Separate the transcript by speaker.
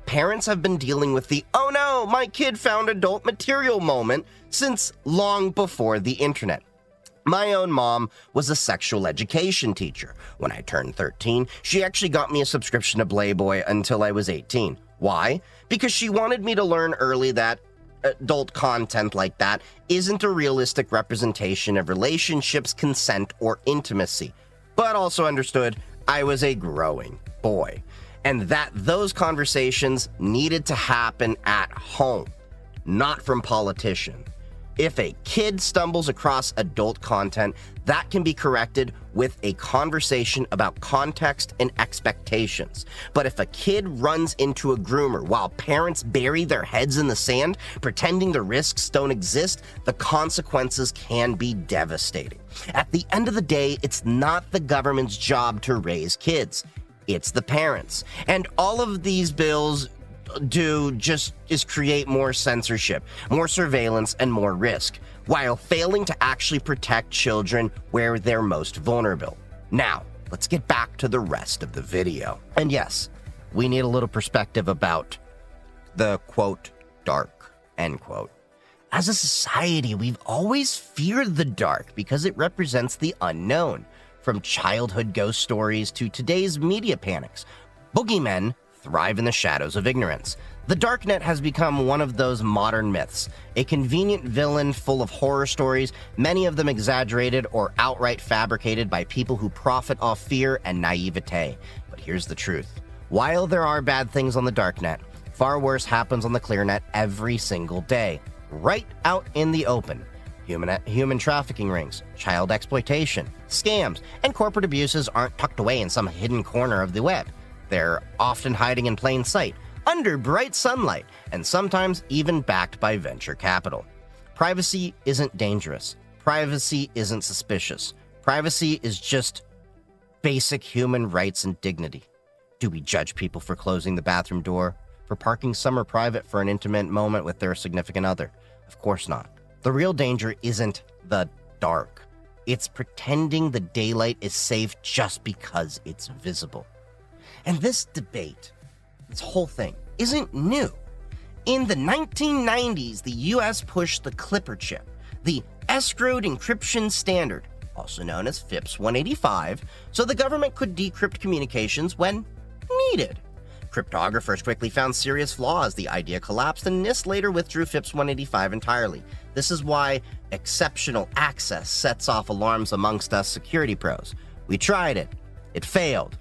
Speaker 1: parents have been dealing with the "oh no, my kid found adult material" moment since long before the internet. My own mom was a sexual education teacher. When I turned 13, she actually got me a subscription to Playboy until I was 18. Why? Because she wanted me to learn early that adult content like that isn't a realistic representation of relationships, consent, or intimacy, but also understood I was a growing boy, and that those conversations needed to happen at home, not from politicians. If a kid stumbles across adult content, that can be corrected with a conversation about context and expectations. But if a kid runs into a groomer while parents bury their heads in the sand, pretending the risks don't exist, the consequences can be devastating. At the end of the day, it's not the government's job to raise kids. It's the parents. And all of these bills do just is create more censorship, more surveillance, and more risk, while failing to actually protect children where they're most vulnerable. Now, let's get back to the rest of the video. And yes, we need a little perspective about the, quote, dark, end quote. As a society, we've always feared the dark because it represents the unknown. From childhood ghost stories to today's media panics, boogeymen thrive in the shadows of ignorance. The darknet has become one of those modern myths, a convenient villain full of horror stories, many of them exaggerated or outright fabricated by people who profit off fear and naivete. But here's the truth. While there are bad things on the darknet, far worse happens on the clearnet every single day, right out in the open. Human trafficking rings, child exploitation, scams, and corporate abuses aren't tucked away in some hidden corner of the web. They're often hiding in plain sight, under bright sunlight, and sometimes even backed by venture capital. Privacy isn't dangerous. Privacy isn't suspicious. Privacy is just basic human rights and dignity. Do we judge people for closing the bathroom door? For parking somewhere private for an intimate moment with their significant other? Of course not. The real danger isn't the dark. It's pretending the daylight is safe just because it's visible. And this debate, this whole thing, isn't new. In the 1990s, the US pushed the Clipper chip, the escrowed encryption standard, also known as FIPS 185, so the government could decrypt communications when needed. Cryptographers quickly found serious flaws. The idea collapsed, and NIST later withdrew FIPS 185 entirely. This is why exceptional access sets off alarms amongst us security pros. We tried it. It failed.